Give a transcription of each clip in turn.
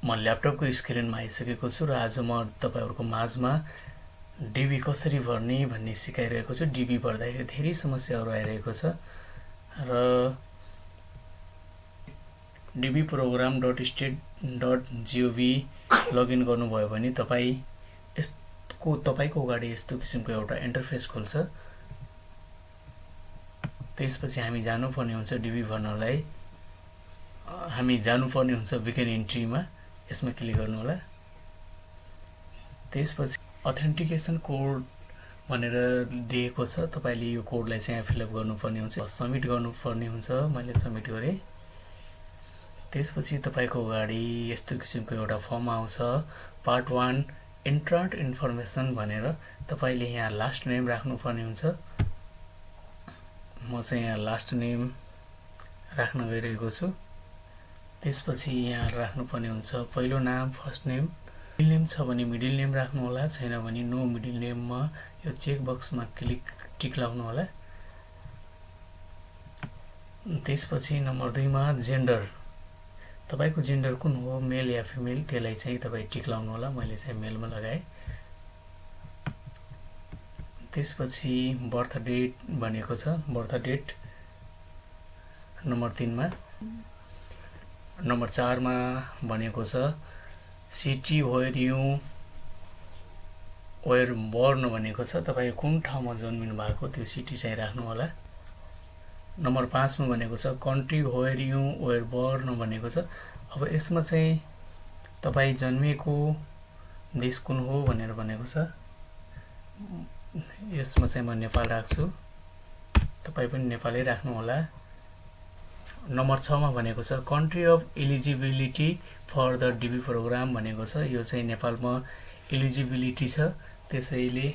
म ल्यापटपको स्क्रिनमा आइसकेको छु र आज म तपाईहरुको माझमा डिबी कसरी भर्ने भन्ने सिकाइरहेको छु। डिबी भर्दाखेरि धेरै समस्याहरू आइरहेको छ र dbprogram.state.gov लगइन गर्नुभयो भने तपाईको अगाडि यस्तो किसिमको एउटा इन्टरफेस खुल्छ। त्यसपछि हामी जानुपर्ने हुन्छ डिबी भर्नलाई। हामी जानुपर्ने हुन्छ बिगिन एन्ट्रीमा, यसमा क्लिक गर्नु होला। त्यसपछि अथेन्टिकेसन कोड भनेर दिएको छ, तपाईले यो कोडलाई चाहिँ फिलअप गर्नुपर्ने हुन्छ, सबमिट गर्नुपर्ने हुन्छ। मैले सबमिट गरे। त्यसपछि तपाईको अगाडि यस्तो किसिमको एउटा फर्म आउँछ, पार्ट 1 एन्ट्रान्ट इन्फर्मेसन भनेर। तपाईले यहाँ लास्ट नेम राख्नुपर्ने हुन्छ। म चाहिँ यहाँ लास्ट नेम राख्न गइरहेको छु। त्यसपछि यहाँ राख्नुपर्ने हुन्छ पहिलो नाम, फर्स्ट नेम। मिडल नेम छ भने मिडल नेम राख्नु होला, छैन भने नो मिडल नेममा यो चेक बक्समा टिक लाउनु होला। त्यसपछि नम्बर 2 मा जेन्डर, तपाईको जेन्डर कुन हो, मेल या फिमेल, त्यसलाई चाहिँ तपाई टिक लाउनु होला। मैले चाहिँ मेलमा लगाए। त्यसपछि बर्थ डेट भनेको छ, बर्थ डेट नम्बर 3 मा। नम्बर 4 मा भनेको छ city where you were born भनेको छ, तपाई कुन ठाउँमा जन्मिनु भएको त्यो सिटी चाहिँ राख्नु होला। नम्बर 5 मा भनेको छ country where you were born भनेको छ। अब यसमा चाहिँ तपाई जन्मेको देश कुन हो भनेर भनेको छ। यसमा चाहिँ म नेपाल राख्छु, तपाई पनि नेपालै राख्नु होला। नम्बर 6 मा भनेको छ country of eligibility for the DB program भनेको छ। यो चाहिँ नेपालमा एलिजिबिलिटी छ, त्यसैले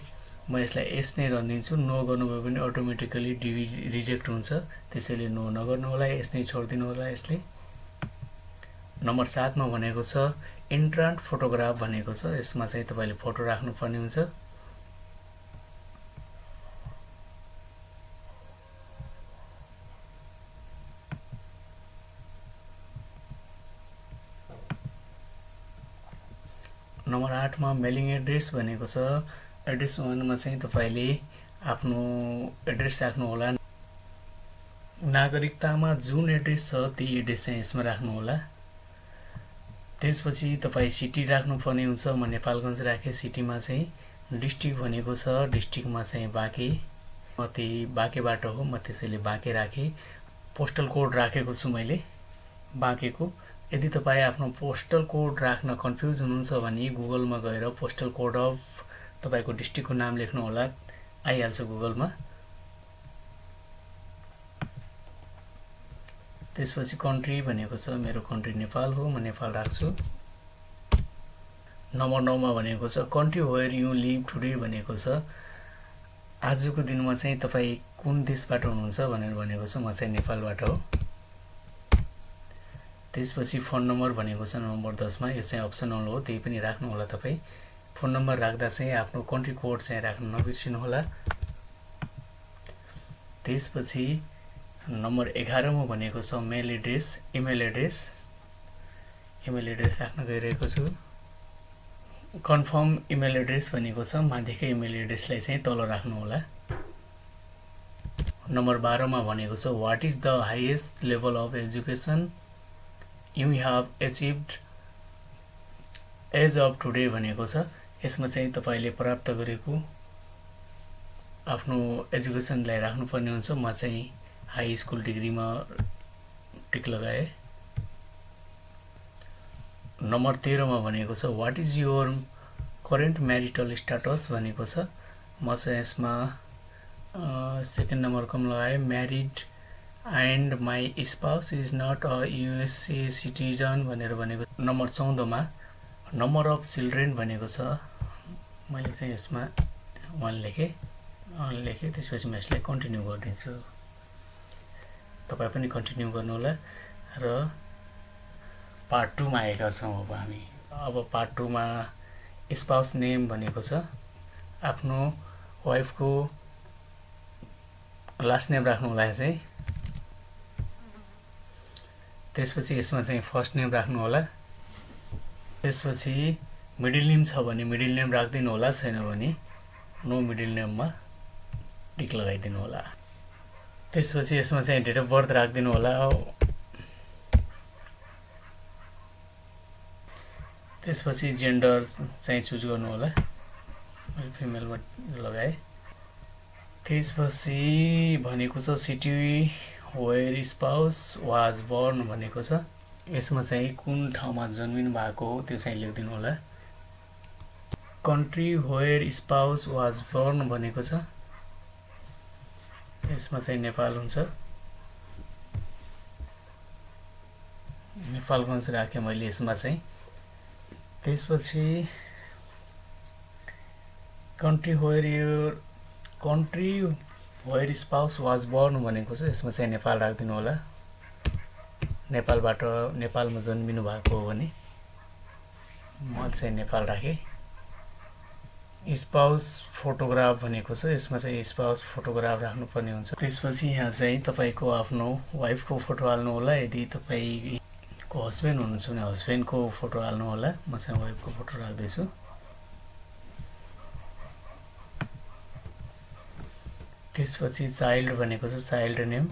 म यसलाई एस नै राख्दिन्छु। नो गर्नुभयो भने अटोमेटिकली डिबी रिजेक्ट हुन्छ, त्यसैले नो नगर्नु होला, एस नै छोड्दिनु होला यसले। नम्बर 7 मा भनेको छ एन्ट्रान्ट फोटोग्राफ भनेको छ। यसमा चाहिँ तपाईले फोटो राख्नु पर्ने हुन्छ। नम्बर 8 मा मेलिङ एड्रेस भनेको छ। एड्रेस 1 मा चाहिँ तपाईले आफ्नो एड्रेस राख्नु होला। नागरिकतामा जुन एड्रेस छ त्यही एड्रेस चाहिँ यसमा राख्नु होला। त्यसपछि तपाई सिटी राख्नु पर्ने हुन्छ। म नेपालगञ्ज राखे। सिटीमा चाहिँ डिस्ट्रिक्ट भनेको छ, डिस्ट्रिक्टमा चाहिँ बाँके, म त्यही बाँकेबाट हो, म त्यसैले बाँके राखे। पोस्टल कोड राखेको छु मैले बाँकेको। यदि तपाई आफ्नो पोस्टल कोड राख्न कन्फ्युज हुनुहुन्छ भने गुगलमा गएर पोस्टल कोड अफ तपाईको डिस्ट्रिक्टको नाम लेख्नु होला, आइहाल्छ गुगलमा। त्यसपछि कन्ट्री भनेको छ, मेरो कन्ट्री नेपाल हो, म नेपाल राख्छु। नम्बर 9 मा भनेको छ country where you live today भनेको छ। आजको दिनमा चाहिँ तपाई कुन देशबाट हुनुहुन्छ भनेर भनेको छ। म चाहिँ नेपालबाट हो। त्यसपछि फोन नम्बर भनेको छ नम्बर 10 मा। यो चाहिँ अप्सनल हो, त्यही पनि राख्नु होला तपाई। फोन नम्बर राख्दा चाहिँ आफ्नो कन्ट्री कोड चाहिँ राख्न नबिर्सिनु होला। त्यसपछि नम्बर 11 मा भनेको छ mail address, email address. Email address राख्न गइरहेको छु। कन्फर्म इमेल एड्रेस भनेको छ, माथिको इमेल एड्रेसलाई चाहिँ तल राख्नु होला। नम्बर 12 मा भनेको छ what is the highest level of education you have achieved as of today भनेको छ। यसमा चाहिँ तपाईले प्राप्त गरेको आफ्नो एजुकेसनलाई राख्नुपर्ने हुन्छ। म चाहिँ हाई स्कुल डिग्रीमा टिक लगाए। नम्बर 13 मा भनेको छ what is your current marital status भनेको छ। म चाहिँ यसमा सेकेन्ड नम्बर कम लगाए। Married and my spouse is not a USA citizen भनेर भनेको। नम्बर 14 मा नम्बर अफ चिल्ड्रेन भनेको छ। मैले चाहिँ यसमा 1 लेखे। त्यसपछि म यसलाई कन्टिन्यू गरिदिन्छु। तपाई पनि कन्टिन्यू गर्नु होला। र पार्ट 2 मा आएका छौं अब हामी। अब पार्ट 2 मा स्पाउस नेम भनेको छ। आफ्नो वाइफको लास्ट नेम राख्नु होला चाहिँ। त्यसपछि यसमा चाहिँ फर्स्ट नेम राख्नु होला। त्यसपछि मिडल नेम छ भने मिडल नेम राख्दिनु होला, छैन भने नो मिडल नेममा टिक लगाइदिनु होला। त्यसपछि यसमा चाहिँ डेट अफ बर्थ राख्दिनु होला। त्यसपछि जेन्डर चाहिँ चुज गर्नु होला, मैले फिमेलमा लगाएँ। त्यसपछि भनेको छ city where spouse was born भनेको छ, यसमा चाहिँ कुन ठाउँमा जन्मिनु भएको हो त्यो चाहिँ लेखिदिनु होला। Country where spouse was born भनेको छ, यसमा चाहिँ नेपाल हुन्छ, नेपालगञ्ज राखेँ मैले यसमा चाहिँ। त्यसपछि country where spouse was born भनेको छ, यसमा चाहिँ नेपाल राखिदिनु होला। नेपालमा जन्मिनु भएको हो भने म चाहिँ नेपाल राखेँ। स्पाउस फोटोग्राफ भनेको छ, यसमा चाहिँ स्पाउस फोटोग्राफ राख्नुपर्ने हुन्छ। त्यसपछि यहाँ चाहिँ तपाईँको आफ्नो वाइफको फोटो हाल्नु होला। यदि तपाईँको हस्बेन्ड हुनुहुन्छ भने हस्बेन्डको फोटो हाल्नु होला। म चाहिँ वाइफको फोटो राख्दैछु। त्यसपछि चाइल्ड भनेको छ, चाइल्ड नेम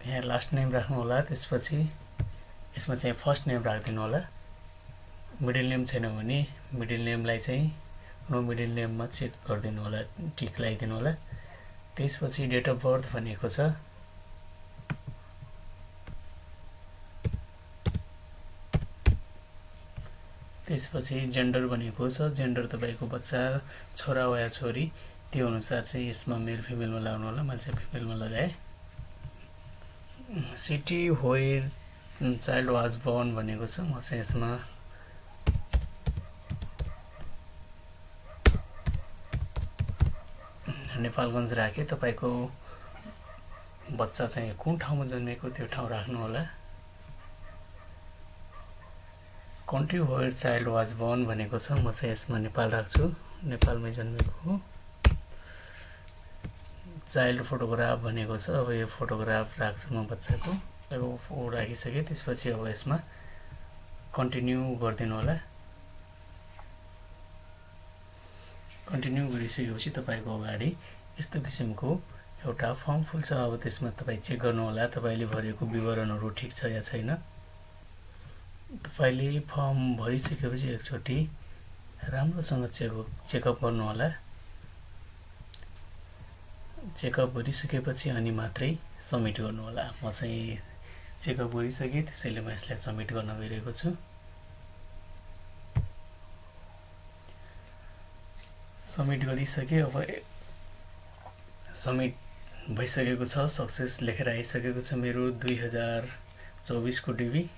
यहाँ लास्ट नेम राख्नु होला। त्यसपछि यसमा चाहिँ फर्स्ट नेम राखिदिनु होला। मिडल नेम छैन भने मिडल नेमलाई चाहिँ नो मिडल नेममा चेक गरिदिनु होला, टिक लगाइदिनु होला। त्यसपछि डेट अफ बर्थ भनेको छ, त्यसपछि जेन्डर भनेको छ, जेन्डर तपाईँको बच्चा छोरा वा छोरी त्यो अनुसार चाहिँ यसमा मेल फिमेलमा लगाउनु होला। मैले चाहिँ फिमेलमा लगाएँ। City where child was born भनेको छ, म चाहिँ यसमा नेपालगञ्ज राखेँ। तपाईँको बच्चा चाहिँ कुन ठाउँमा जन्मेको त्यो ठाउँ राख्नु होला। Country where child was born भनेको छ, म चाहिँ यसमा नेपाल राख्छु, नेपालमै जन्मेको हो। चाइल्ड फोटोग्राफ भनेको छ, अब यो फोटोग्राफ राख्छु म बच्चाको, अब राखिसकेँ। त्यसपछि अब यसमा कन्टिन्यू गरिदिनु होला। कन्टिन्यू गरिसकेपछि तपाईँको अगाडि यस्तो किसिमको एउटा फर्म खुल्छ। अब त्यसमा तपाईँ चेक गर्नु होला तपाईँले भरेको विवरणहरू ठिक छ या छैन। तपाईँले फर्म भरिसकेपछि एकचोटि राम्रोसँग चेकअप गर्नु होला। चेकअप गरिसकेपछि अनि मात्रै सब्मिट गर्नु होला। म चाहिँ चेकअप गरिसकेँ, त्यसैले म यसलाई सब्मिट गर्न गइरहेको छु। सब्मिट गरिसकेँ। अब सब्मिट भइसकेको छ, सक्सेस लेखेर आइसकेको छ मेरो 2024 को डिबी।